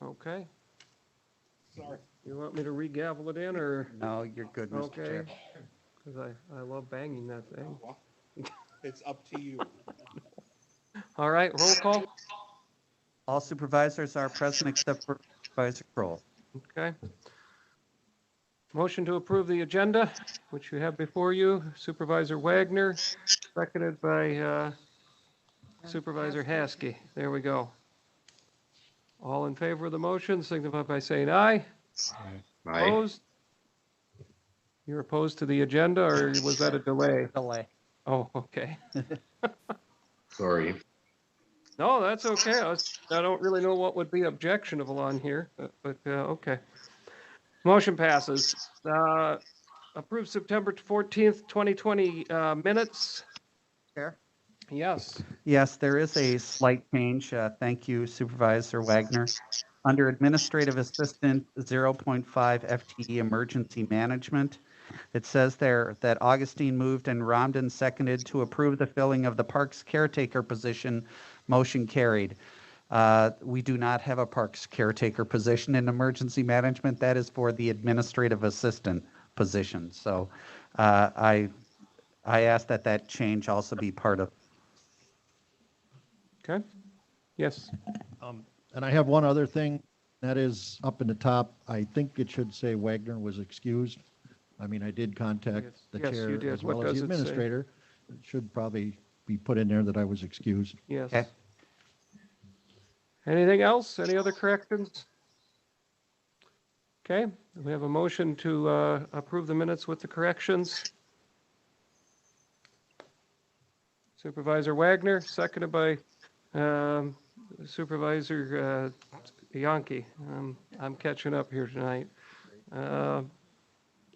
Okay. Sorry. You want me to re-gavel it in, or? No, you're good, Mr. Okay, Chair. because I love banging that thing. Well, it's up to you. All right, roll call. All supervisors are present except for Supervisor Kroll. Okay. Motion to approve the agenda, which you have before you. Supervisor Wagner, seconded by Supervisor Haskey. There we go. All in favor of the motion, signify by saying aye. Aye. Opposed? You're opposed to the agenda, or was that a delay? Delay. Oh, okay. Sorry. No, that's okay. I don't really know what would be objectionable on here, but okay. Motion passes. Approve September 14th, 2020 minutes. Chair? Yes. Yes, there is a slight change. Thank you, Supervisor Wagner. Under Administrative Assistant 0.5 FTE Emergency Management, it says there that Augustine moved and Romden seconded to approve the filling of the Parks caretaker position. Motion carried. We do not have a Parks caretaker position in emergency management. That is for the administrative assistant position. So I ask that change also be part of. Okay. Yes. And I have one other thing, that is up in the top. I think it should say Wagner was excused. I mean, I did contact Yes. the Yes, you chair did. as What well as does the it say? administrator. It should probably be put in there that I was excused. Yes. Okay. Anything else? Any other corrections? Okay, we have a motion to approve the minutes with the corrections. Supervisor Wagner, seconded by Supervisor Yonke. I'm catching up here tonight.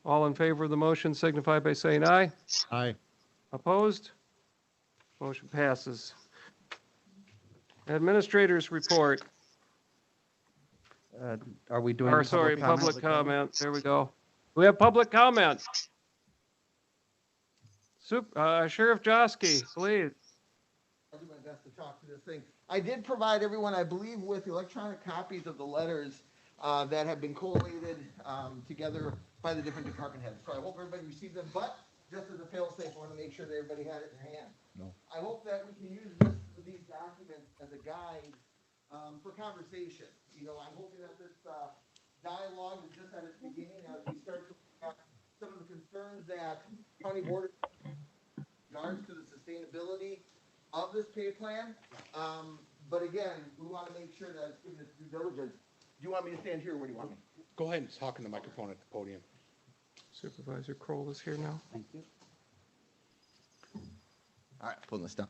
All in favor of the motion signify by saying aye. Aye. Opposed? Motion passes. Administrators report. Are we doing? Or sorry, comment? public comment. There we go. We have public comment. Sheriff Josky, please. I'll do my best to talk to this thing. I did provide everyone, I believe, with electronic copies of the letters that have been collated together by the different department heads. So I hope everybody received them, but just as a fail-safe, I want to make sure that everybody had it in their hand. No. I hope that we can use these documents as a guide for conversation. You know, I'm hoping that this dialogue is just at its beginning as we start to look at some of the concerns that county board regards to the sustainability of this pay plan. But again, we want to make sure that it's given its due diligence. Do you want me to stand here or where do you want me? Go ahead and talk in the microphone at the podium. Supervisor Kroll is here now. Thank you. All right, pulling this down.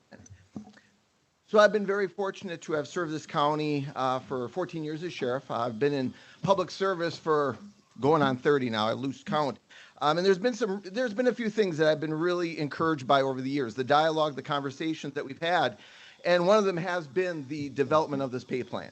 So I've been very fortunate to have served this county for 14 years as sheriff. I've been in public service for going on 30 now. I lose count. And there's been a few things that I've been really encouraged by over the years, the dialogue, the conversations that we've had. And one of them has been the development of this pay plan.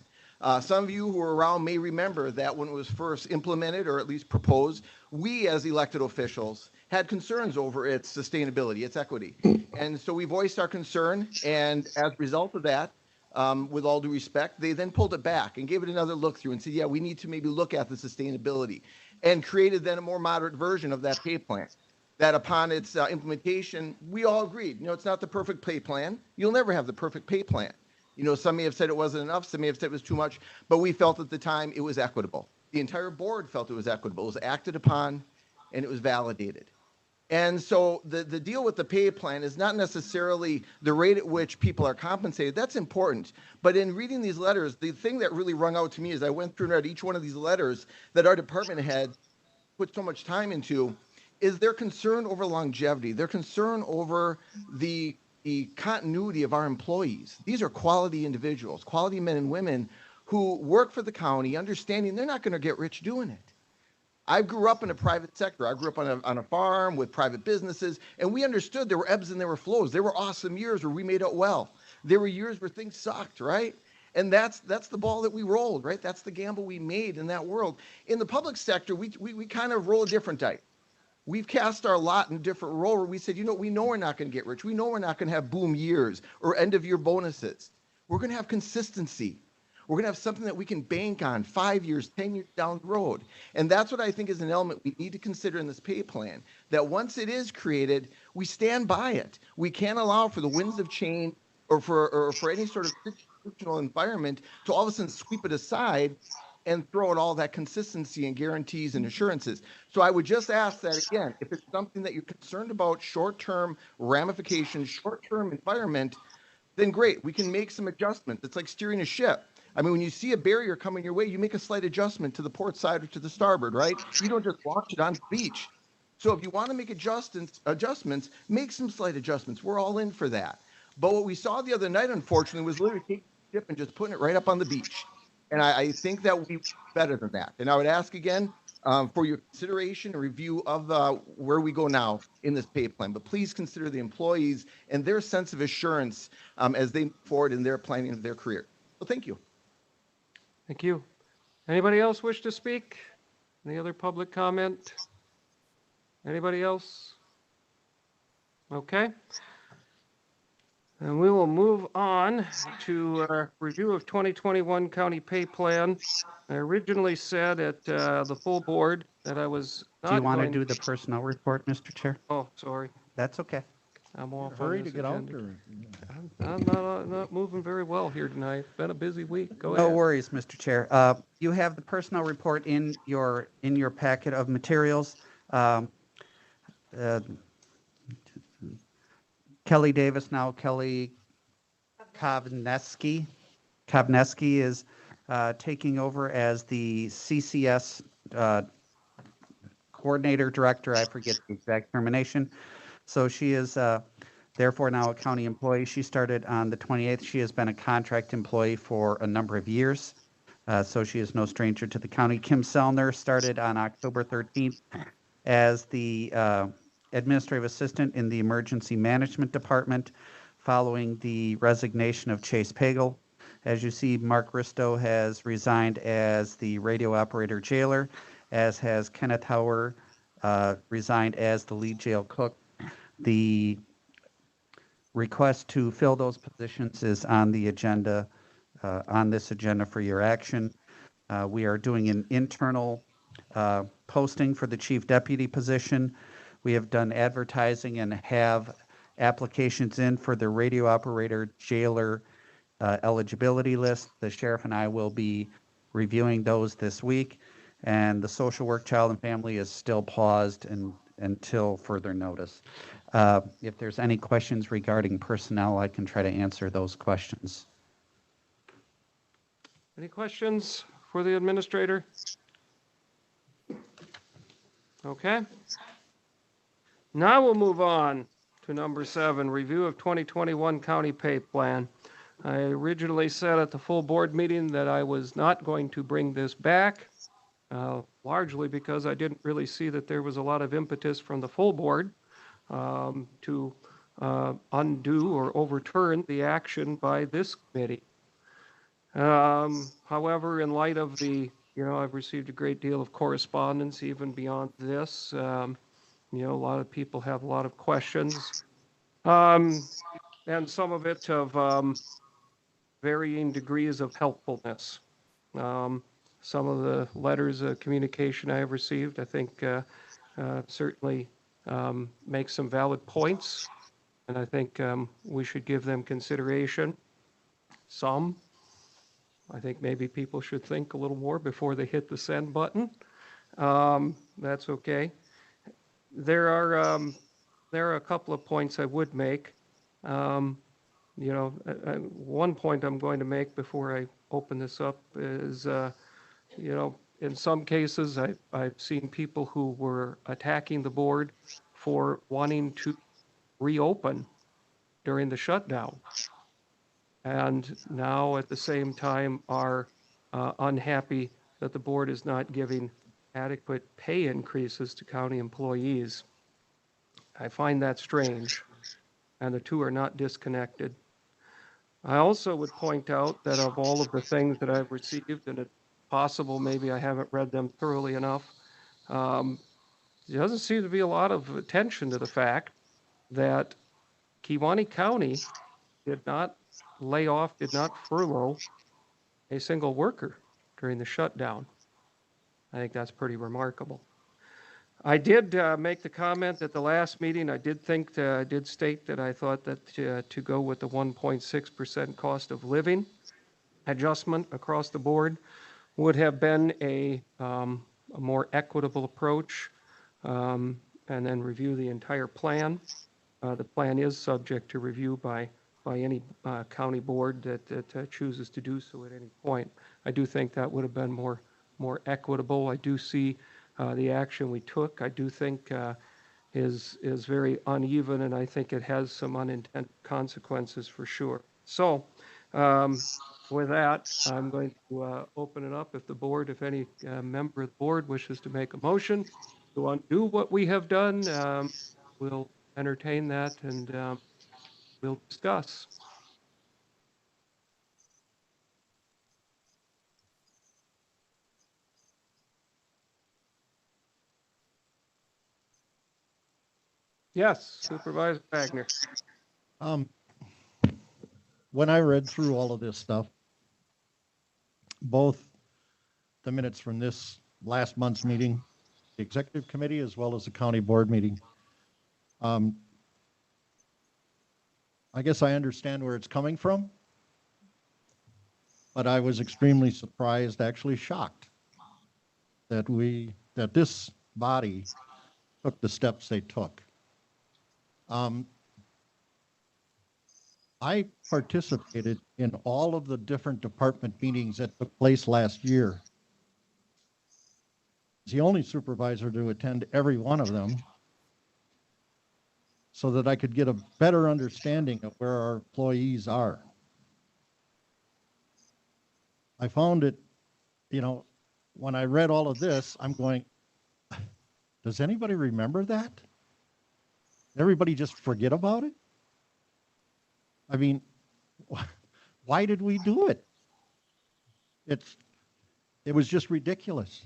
Some of you who are around may remember that when it was first implemented, or at least proposed, we as elected officials had concerns over its sustainability, its equity. And so we voiced our concern, and as a result of that, with all due respect, they then pulled it back and gave it another look through and said, yeah, we need to maybe look at the sustainability, and created then a more moderate version of that pay plan. That upon its implementation, we all agreed, you know, it's not the perfect pay plan. You'll never have the perfect pay plan. You know, some may have said it wasn't enough, some may have said it was too much, but we felt at the time it was equitable. The entire board felt it was equitable. It was acted upon, and it was validated. And so the deal with the pay plan is not necessarily the rate at which people are compensated. That's important. But in reading these letters, the thing that really rung out to me as I went through and read each one of these letters that our department head put so much time into is their concern over longevity, their concern over the continuity of our employees. These are quality individuals, quality men and women who work for the county, understanding they're not going to get rich doing it. I grew up in a private sector. I grew up on a farm with private businesses, and we understood there were ebbs and there were flows. There were awesome years where we made out well. There were years where things sucked, right? And that's the ball that we rolled, right? That's the gamble we made in that world. In the public sector, we kind of roll a different dice. We've cast our lot in a different role where we said, you know, we know we're not going to get rich. We know we're not going to have boom years or end of year bonuses. We're going to have consistency. We're going to have something that we can bank on 5 years, 10 years down the road. And that's what I think is an element we need to consider in this pay plan, that once it is created, we stand by it. We can't allow for the winds of change or for any sort of institutional environment to all of a sudden sweep it aside and throw out all that consistency and guarantees and assurances. So I would just ask that again, if it's something that you're concerned about short-term ramifications, short-term environment, then great, we can make some adjustments. It's like steering a ship. I mean, when you see a barrier coming your way, you make a slight adjustment to the port side or to the starboard, right? You don't just launch it on the beach. So if you want to make adjustments, make some slight adjustments. We're all in for that. But what we saw the other night, unfortunately, was literally taking the ship and just putting it right up on the beach. And I think that we better than that. And I would ask again for your consideration and review of where we go now in this pay plan. But please consider the employees and their sense of assurance as they move forward in their planning of their career. So thank you. Thank you. Anybody else wish to speak? Any other public comment? Anybody else? Okay. And we will move on to review of 2021 county pay plan. I originally said at the full board that I was not Do you want to going. do the personnel report, Mr. Chair? Oh, sorry. That's okay. I'm off on Hurry to this get out agenda. there. I'm not moving very well here tonight. Been a busy week. Go No ahead. worries, Mr. Chair. You have the personnel report in your packet of materials. Kelly Davis, now Kelly Kovneski is taking over as the CCS coordinator director. I forget the exact termination. So she is therefore now a county employee. She started on the 28th. She has been a contract employee for a number of years. So she is no stranger to the county. Kim Sellner started on October 13th as the administrative assistant in the emergency management department following the resignation of Chase Pagel. As you see, Mark Risto has resigned as the radio operator jailer, as has Kenneth Hauer resigned as the lead jail cook. The request to fill those positions is on the agenda, on this agenda for your action. We are doing an internal posting for the chief deputy position. We have done advertising and have applications in for the radio operator jailer eligibility list. The sheriff and I will be reviewing those this week, and the social work, child and family is still paused until further notice. If there's any questions regarding personnel, I can try to answer those questions. Any questions for the administrator? Okay. Now we'll move on to number 7, review of 2021 county pay plan. I originally said at the full board meeting that I was not going to bring this back, largely because I didn't really see that there was a lot of impetus from the full board to undo or overturn the action by this committee. However, in light of I've received a great deal of correspondence even beyond this. A lot of people have a lot of questions, and some of it of varying degrees of helpfulness. Some of the letters of communication I have received, I think, certainly make some valid points, and I think we should give them consideration. Some, I think maybe people should think a little more before they hit the send button. That's okay. There are a couple of points I would make. One point I'm going to make before I open this up is, in some cases I've seen people who were attacking the board for wanting to reopen during the shutdown, and now at the same time are unhappy that the board is not giving adequate pay increases to county employees. I find that strange, and the two are not disconnected. I also would point out that of all of the things that I've received, and it's possible maybe I haven't read them thoroughly enough, there doesn't seem to be a lot of attention to the fact that Kewaunee County did not lay off, did not furlough a single worker during the shutdown. I think that's pretty remarkable. I did make the comment at the last meeting. I did state that I thought that to go with the 1.6% cost of living adjustment across the board would have been a more equitable approach, and then review the entire plan. The plan is subject to review by any county board that chooses to do so at any point. I do think that would have been more equitable. I do see the action we took, I do think is very uneven, and I think it has some unintended consequences for sure. So with that, I'm going to open it up if any member of the board wishes to make a motion to undo what we have done. We'll entertain that and we'll discuss. Yes, Supervisor Wagner. Um, when I read through all of this stuff, both the minutes from this last month's meeting, the executive committee, as well as the county board meeting, I guess I understand where it's coming from, but I was extremely surprised, actually shocked, that this body took the steps they took. I participated in all of the different department meetings that took place last year. As the only supervisor to attend every one of them, so that I could get a better understanding of where our employees are. I found it, when I read all of this, I'm going, does anybody remember that? Everybody just forget about it? I mean, why did we do it? It was just ridiculous.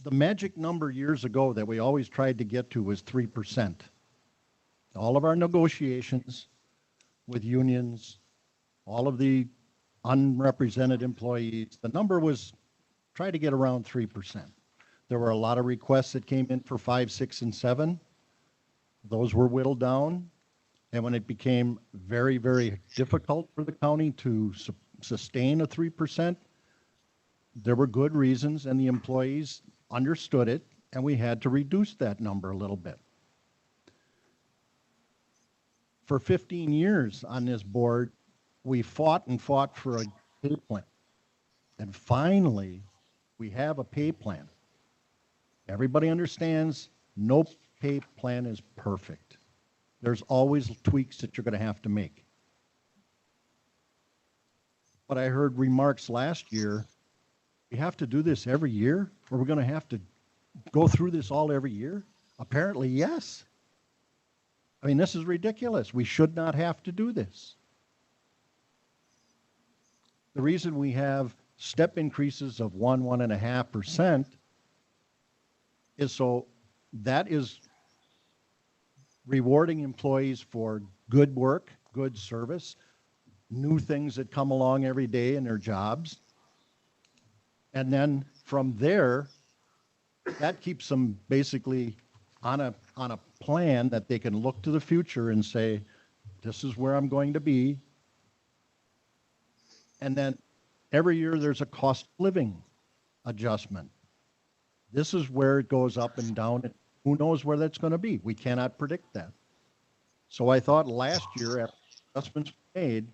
The magic number years ago that we always tried to get to was 3%. All of our negotiations with unions, all of the unrepresented employees, the number was try to get around 3%. There were a lot of requests that came in for 5, 6, and 7. Those were whittled down. And when it became very, very difficult for the county to sustain a 3%, there were good reasons, and the employees understood it, and we had to reduce that number a little bit. For 15 years on this board, we fought and fought for a pay plan. And finally, we have a pay plan. Everybody understands no pay plan is perfect. There's always tweaks that you're going to have to make. But I heard remarks last year, we have to do this every year, or we're going to have to go through this all every year? Apparently, yes. I mean, this is ridiculous. We should not have to do this. The reason we have step increases of 1.5% is so that is rewarding employees for good work, good service, new things that come along every day in their jobs. And then from there, that keeps them basically on a plan that they can look to the future and say, this is where I'm going to be. And then every year there's a cost of living adjustment. This is where it goes up and down. And who knows where that's going to be? We cannot predict that. So I thought last year, after adjustments were made,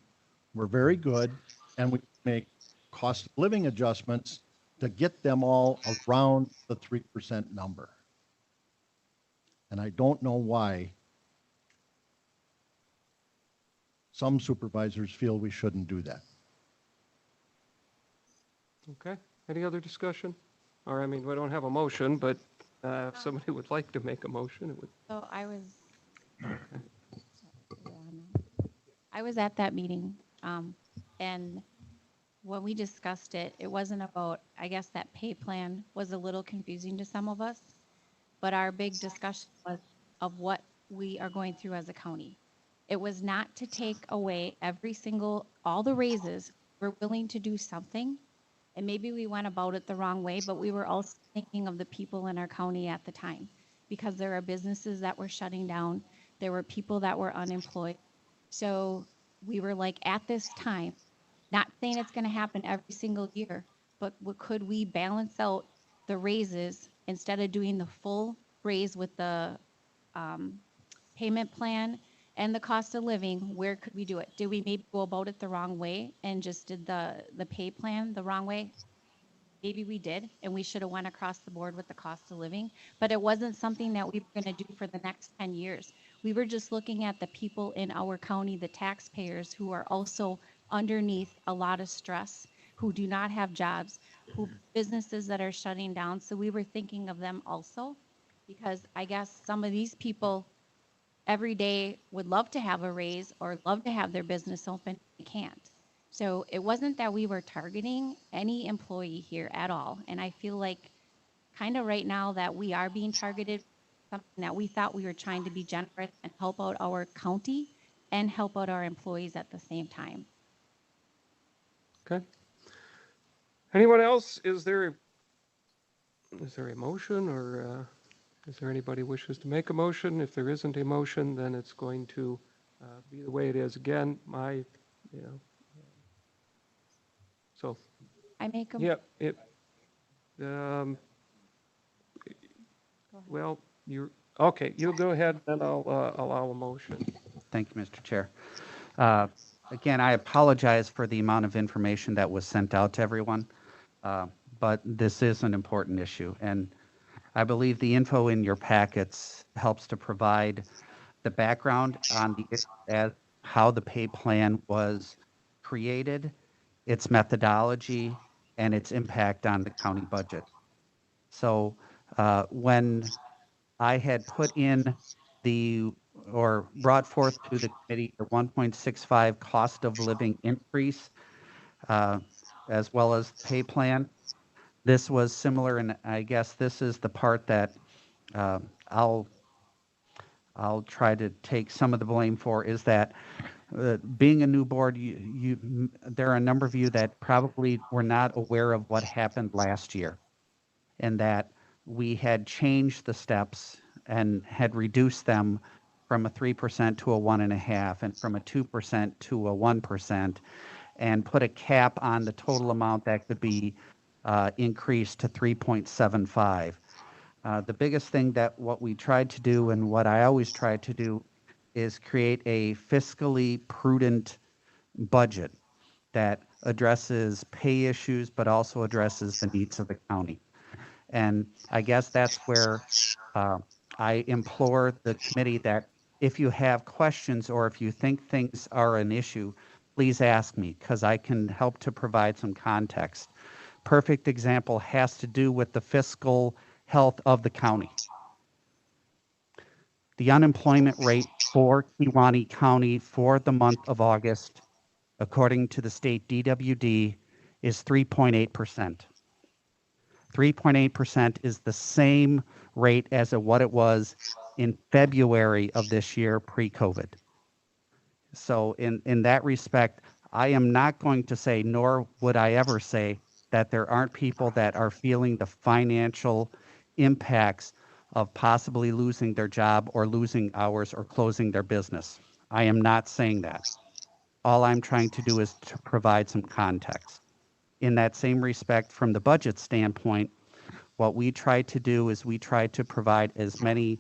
were very good, and we make cost of living adjustments to get them all around the 3% number. And I don't know why some supervisors feel we shouldn't do that. Okay, any other discussion? Or, I mean, we don't have a motion, but if somebody would like to make a motion, it would. So I was at that meeting, and when we discussed it, it wasn't about, I guess that pay plan was a little confusing to some of us, but our big discussion was of what we are going through as a county. It was not to take away all the raises. We're willing to do something. And maybe we went about it the wrong way, but we were also thinking of the people in our county at the time because there are businesses that were shutting down. There were people that were unemployed. So we were like, at this time, not saying it's going to happen every single year, but could we balance out the raises instead of doing the full raise with the payment plan and the cost of living? Where could we do it? Did we maybe go about it the wrong way and just did the pay plan the wrong way? Maybe we did, and we should have went across the board with the cost of living, but it wasn't something that we were going to do for the next 10 years. We were just looking at the people in our county, the taxpayers, who are also underneath a lot of stress, who do not have jobs, who businesses that are shutting down. So we were thinking of them also, because I guess some of these people every day would love to have a raise or love to have their business open. They can't. So it wasn't that we were targeting any employee here at all. And I feel like kind of right now that we are being targeted, something that we thought we were trying to be generous and help out our county and help out our employees at the same time. Okay. Anyone else? Is there a motion, or is there anybody who wishes to make a motion? If there isn't a motion, then it's going to be the way it is. Again, so, I make a yeah, um, well, okay, you go ahead, then I'll allow a motion. Thank you, Mr. Chair. Again, I apologize for the amount of information that was sent out to everyone, but this is an important issue. And I believe the info in your packets helps to provide the background on as how the pay plan was created, its methodology, and its impact on the county budget. So when I had put in or brought forth to the committee the 1.65 cost of living increase, as well as pay plan, this was similar, and I guess this is the part that uh, I'll try to take some of the blame for, is that being a new board, there are a number of you that probably were not aware of what happened last year, and that we had changed the steps and had reduced them from a 3% to a 1.5%, and from a 2% to a 1%, and put a cap on the total amount that could be increased to 3.75. The biggest thing that what we tried to do, and what I always try to do, is create a fiscally prudent budget that addresses pay issues, but also addresses the needs of the county. And I guess that's where I implore the committee that if you have questions or if you think things are an issue, please ask me, because I can help to provide some context. Perfect example has to do with the fiscal health of the county. The unemployment rate for Kewaunee County for the month of August, according to the state DWD, is 3.8%. 3.8% is the same rate as what it was in February of this year pre-COVID. So in that respect, I am not going to say, nor would I ever say, that there aren't people that are feeling the financial impacts of possibly losing their job or losing hours or closing their business. I am not saying that. All I'm trying to do is to provide some context. In that same respect, from the budget standpoint, what we try to do is we try to provide as many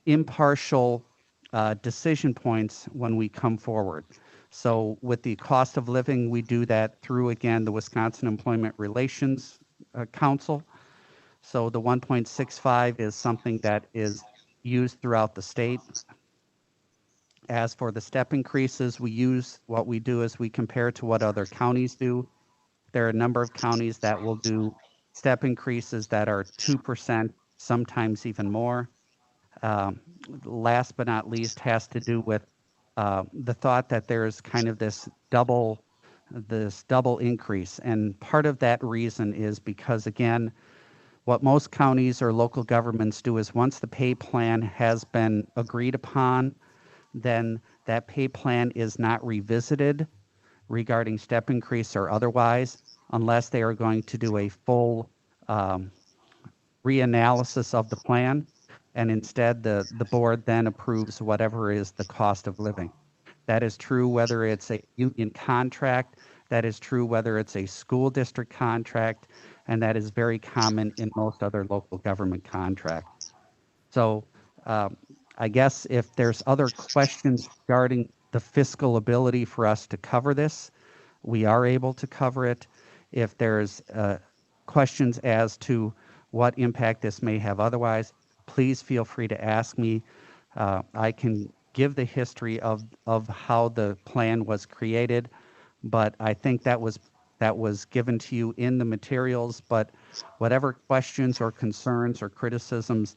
impartial decision points when we come forward. So with the cost of living, we do that through, again, the Wisconsin Employment Relations Council. So the 1.65 is something that is used throughout the state. As for the step increases, what we do is we compare to what other counties do. There are a number of counties that will do step increases that are 2%, sometimes even more. Last but not least has to do with the thought that there's kind of this double increase. And part of that reason is because, again, what most counties or local governments do is once the pay plan has been agreed upon, then that pay plan is not revisited regarding step increase or otherwise, unless they are going to do a full reanalysis of the plan, and instead the board then approves whatever is the cost of living. That is true whether it's a union contract, that is true whether it's a school district contract, and that is very common in most other local government contracts. So I guess if there's other questions regarding the fiscal ability for us to cover this, we are able to cover it. If there's questions as to what impact this may have otherwise, please feel free to ask me. I can give the history of how the plan was created, but I think that was given to you in the materials. But whatever questions or concerns or criticisms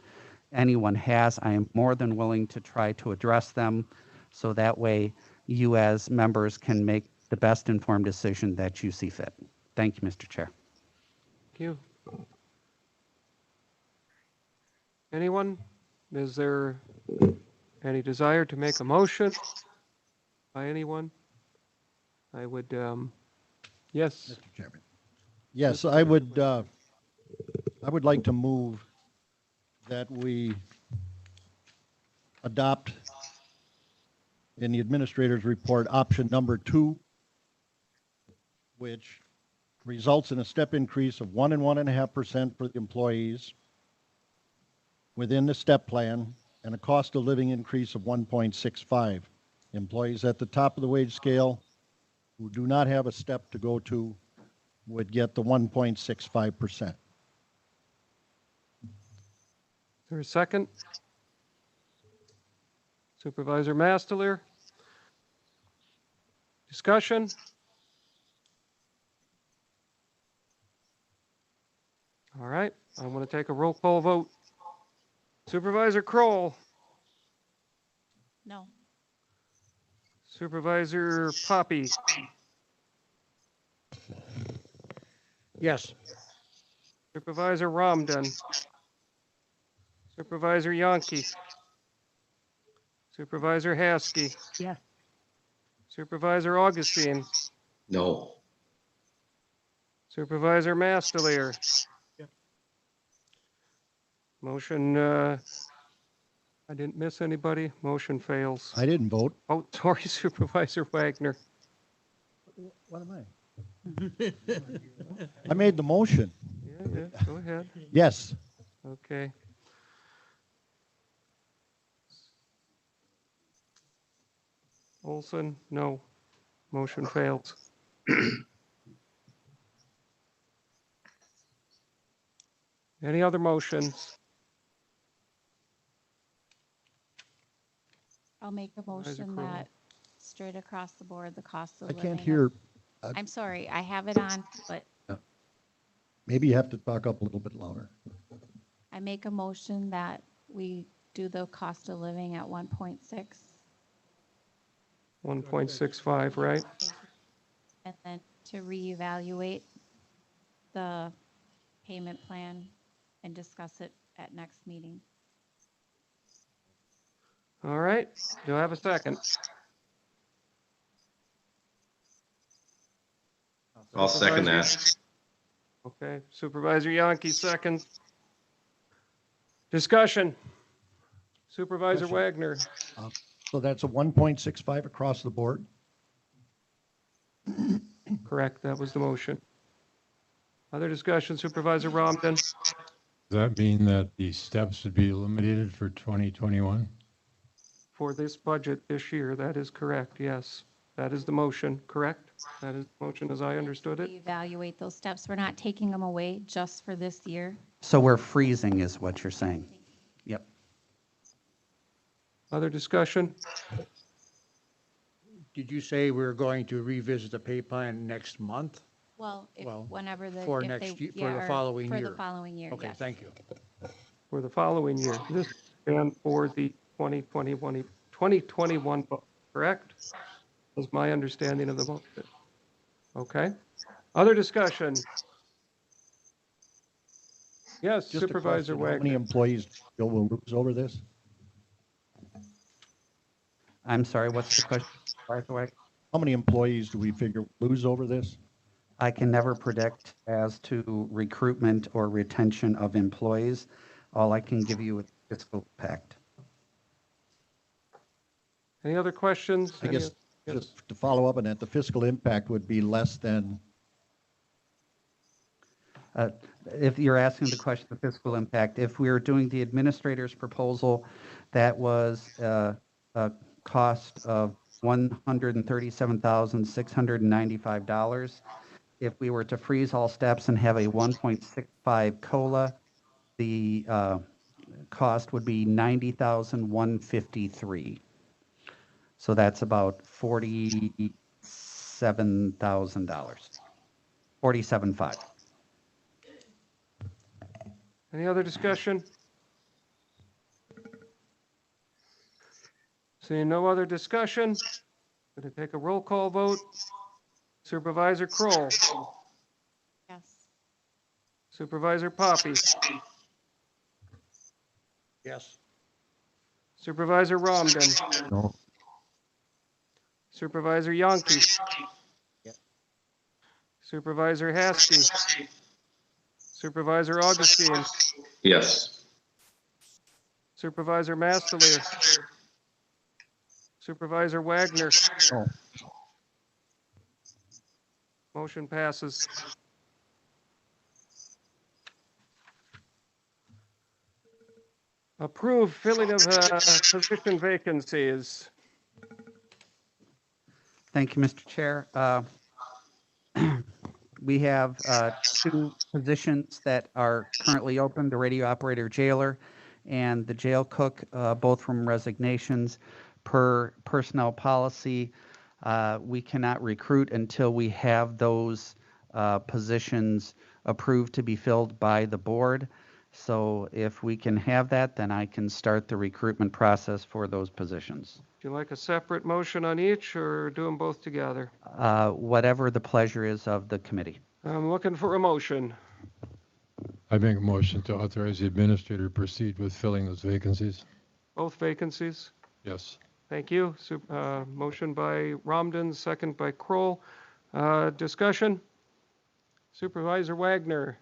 anyone has, I am more than willing to try to address them, so that way you as members can make the best informed decision that you see fit. Thank you, Mr. Chair. Thank you. Anyone? Is there any desire to make a motion by anyone? I would, yes. Mr. Chairman. Yes, I would like to move that we adopt in the administrator's report option number 2, which results in a step increase of 1 and 1.5% for the employees within the step plan, and a cost of living increase of 1.65. Employees at the top of the wage scale who do not have a step to go to would get the 1.65%. Is there a second? Supervisor Masteler? Discussion? All right, I want to take a roll call vote. Supervisor Kroll, No. Supervisor Poppy, Yes. Supervisor Ramden, Supervisor Yonke, Supervisor Haskey. Yes. Supervisor Augustine, No. Supervisor Mastelier. Motion, I didn't miss anybody. Motion fails. I didn't vote. Oh, sorry, Supervisor Wagner. What am I? I made the motion. Yeah, go ahead. Yes. Okay. Olson, no. Motion fails. Any other motions? I'll make a motion Crowell. that straight across the board, the cost of I living. can't hear. I'm sorry, I have it on, but Maybe you have to talk up a little bit louder. I make a motion that we do the cost of living at 1.6. 1.65, right? And then to reevaluate the payment plan and discuss it at next meeting. All right. Do I have a second? I'll second that. Okay. Supervisor Yonke, second. Discussion. Supervisor Wagner. So that's a 1.65 across the board? Correct. That was the motion. Other discussion, Supervisor Ramden. Does that mean that the steps would be eliminated for 2021? For this budget this year, that is correct, yes. That is the motion, correct? That is the motion as I understood it. Evaluate those steps. We're not taking them away just for this year. So we're freezing is what you're saying. Yep. Other discussion? Did you say we're going to revisit the pay plan next month? Well, if, Well, whenever the. for if next they- year- for yeah, the or following For year. the following year, Okay, yes. thank you. For the following year. This and for the 2021, correct? Was my understanding of the motion. Okay. Other discussion? Yes, Just a Supervisor question, how many Wagner. employees still will lose over this? I'm sorry, what's the question, Supervisor Wagner? How many employees do we figure lose over this? I can never predict as to recruitment or retention of employees. All I can give you is fiscal impact. Any other questions? I Any guess oth- yes. just to follow up on that, the fiscal impact would be less than, If you're asking the question of fiscal impact, if we were doing the administrator's proposal, that was a cost of $137,695. If we were to freeze all steps and have a 1.65 COLA, the cost would be $90,153. So that's about $47,000, 47.5. Any other discussion? Seeing no other discussion, going to take a roll call vote. Supervisor Kroll, Yes. Supervisor Poppy, Yes. Supervisor Romden, no, Supervisor Yonke, Yes. Supervisor Haskey, Supervisor Augustine, Yes. Supervisor Mastelier, Supervisor Wagner. no. Motion passes. Approve filling of position vacancies. Thank you, Mr. Chair. We have two positions that are currently open, the radio operator jailer and the jail cook, both from resignations. Per personnel policy, we cannot recruit until we have those positions approved to be filled by the board. So if we can have that, then I can start the recruitment process for those positions. Would you like a separate motion on each or do them both together? Whatever the pleasure is of the committee. I'm looking for a motion. I make a motion to authorize the administrator to proceed with filling those vacancies. Both vacancies. Yes. Thank you. Motion by Romden, second by Kroll. Discussion? Supervisor Wagner.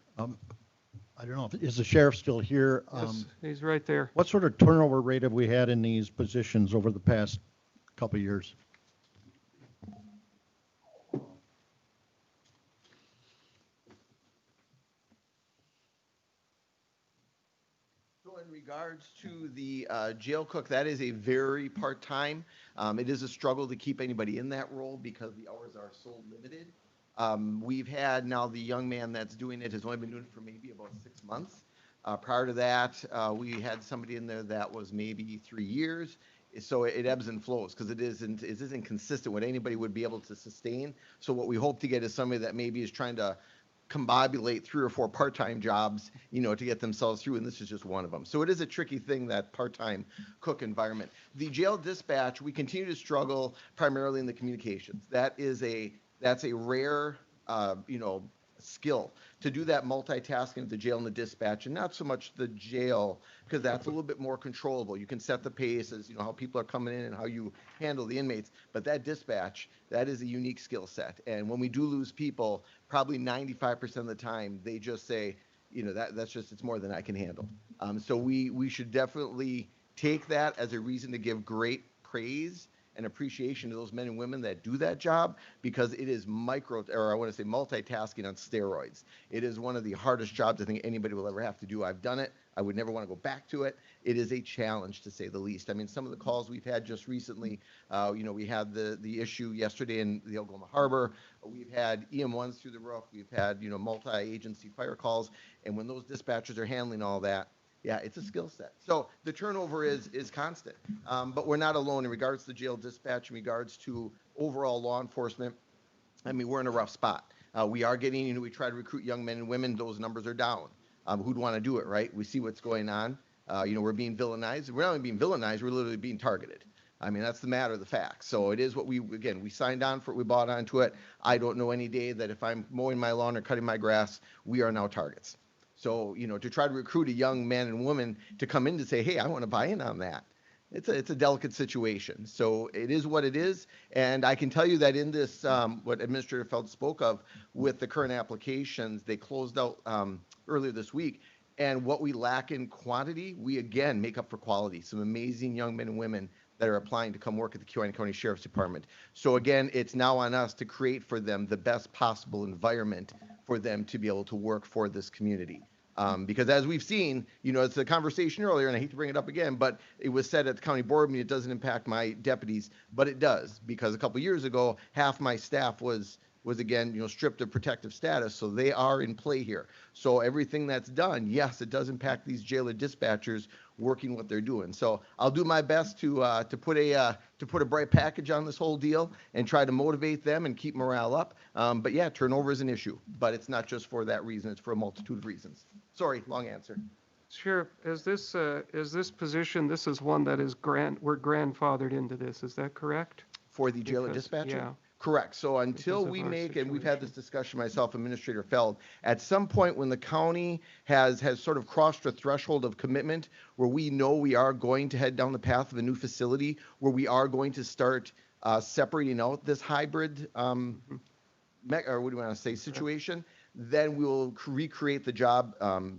I don't know, is the sheriff still here? Yes, he's right there. What sort of turnover rate have we had in these positions over the past couple of years? So in regards to the jail cook, that is a very part-time. It is a struggle to keep anybody in that role because the hours are so limited. We've had now the young man that's doing it has only been doing it for maybe about 6 months. Prior to that, we had somebody in there that was maybe 3 years. So it ebbs and flows because it isn't consistent what anybody would be able to sustain. So what we hope to get is somebody that maybe is trying to combobulate 3 or 4 part-time jobs, to get themselves through, and this is just one of them. So it is a tricky thing, that part-time cook environment. The jail dispatch, we continue to struggle primarily in the communications. That's a rare, skill to do that multitasking of the jail and the dispatch, and not so much the jail, because that's a little bit more controllable. You can set the pace as how people are coming in and how you handle the inmates. But that dispatch, that is a unique skill set. And when we do lose people, probably 95% of the time, they just say, it's more than I can handle. So we should definitely take that as a reason to give great praise and appreciation to those men and women that do that job, because it is multitasking on steroids. It is one of the hardest jobs I think anybody will ever have to do. I've done it. I would never want to go back to it. It is a challenge, to say the least. I mean, some of the calls we've had just recently, we had the issue yesterday in the Oklahoma Harbor. We've had EM1s through the roof. We've had, multi-agency fire calls. And when those dispatchers are handling all that, yeah, it's a skill set. So the turnover is constant, but we're not alone in regards to jail dispatch, in regards to overall law enforcement. I mean, we're in a rough spot. We are getting, we try to recruit young men and women. Those numbers are down. Who'd want to do it, right? We see what's going on. We're being villainized. We're not only being villainized, we're literally being targeted. I mean, that's the matter of the facts. So it is what we signed on for it. We bought onto it. I don't know any day that if I'm mowing my lawn or cutting my grass, we are now targets. So, to try to recruit a young man and woman to come in to say, hey, I want to buy in on that. it's a delicate situation. So it is what it is. And I can tell you that in this, what Administrator Feld spoke of with the current applications, they closed out earlier this week. And what we lack in quantity, we again make up for quality. Some amazing young men and women that are applying to come work at the Kewaunee County Sheriff's Department. So again, it's now on us to create for them the best possible environment for them to be able to work for this community. Because as we've seen, it's a conversation earlier, and I hate to bring it up again, but it was said at the county board meeting, it doesn't impact my deputies, but it does, because a couple years ago, half my staff was again, stripped of protective status, so they are in play here. So everything that's done, yes, it does impact these jailer dispatchers working what they're doing. So I'll do my best to put a bright package on this whole deal and try to motivate them and keep morale up. But yeah, turnover is an issue, but it's not just for that reason; it's for a multitude of reasons. Sorry, long answer. Sheriff, is this position, this is one that is we're grandfathered into this, is that correct? For the jailer Because- dispatcher? Yeah. Correct. So until Because of we our make, and we've had this situation. discussion myself, Administrator Feld, at some point when the county has sort of crossed a threshold of commitment where we know we are going to head down the path of a new facility, where we are going to start separating out this hybrid, or what do you want to say, situation, then we will recreate the job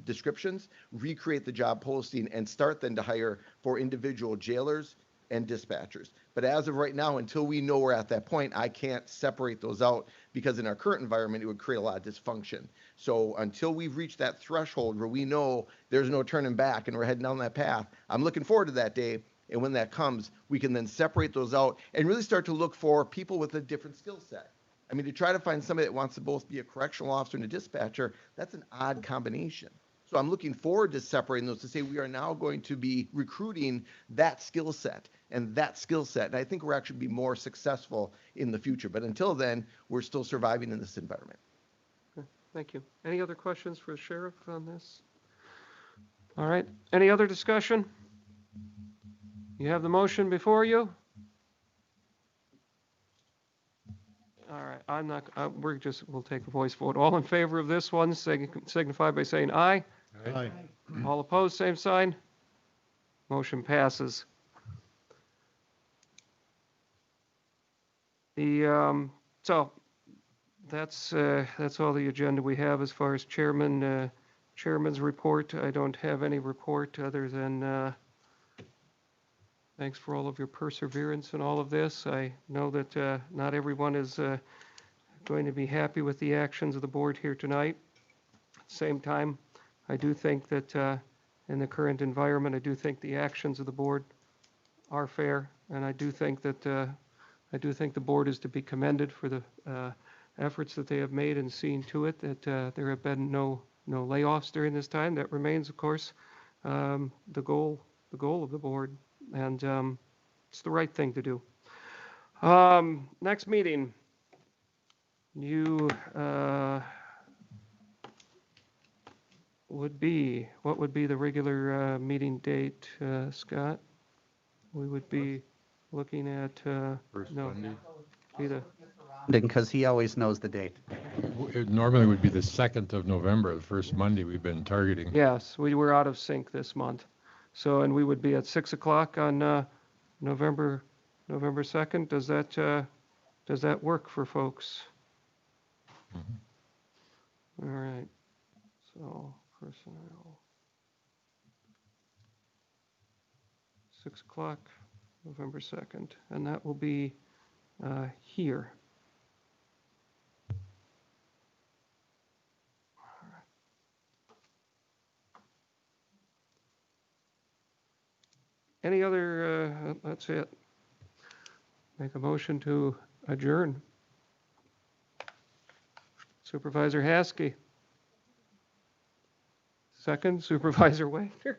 descriptions, recreate the job posting, and start then to hire for individual jailers and dispatchers. But as of right now, until we know we're at that point, I can't separate those out, because in our current environment, it would create a lot of dysfunction. So until we've reached that threshold where we know there's no turning back and we're heading down that path, I'm looking forward to that day. And when that comes, we can then separate those out and really start to look for people with a different skill set. I mean, to try to find somebody that wants to both be a correctional officer and a dispatcher, that's an odd combination. So I'm looking forward to separating those to say we are now going to be recruiting that skill set and that skill set. And I think we're actually be more successful in the future. But until then, we're still surviving in this environment. Thank you. Any other questions for the sheriff on this? All right. Any other discussion? You have the motion before you? All right. We'll take a voice vote. All in favor of this one, signify by saying aye. Aye. All opposed, same sign. Motion passes. So that's all the agenda we have as far as chairman's report. I don't have any report other than thanks for all of your perseverance in all of this. I know that not everyone is going to be happy with the actions of the board here tonight. At the same time, I do think that in the current environment, I do think the actions of the board are fair, and I do think that the board is to be commended for the efforts that they have made in seeing to it that there have been no layoffs during this time. That remains, of course, the goal of the board, and it's the right thing to do. Next meeting, what would be the regular meeting date, Scott? We would be looking at, First no, Monday. be the, Because he always knows the date. It normally would be the 2nd of November, the first Monday we've been targeting. yes, we were out of sync this month. So, and we would be at 6 o'clock on November 2nd. Does that work for folks? All right. So personnel. 6 o'clock, November 2nd, and that will be here. Any other, that's it. Make a motion to adjourn. Supervisor Haskey. Second, Supervisor Wagner.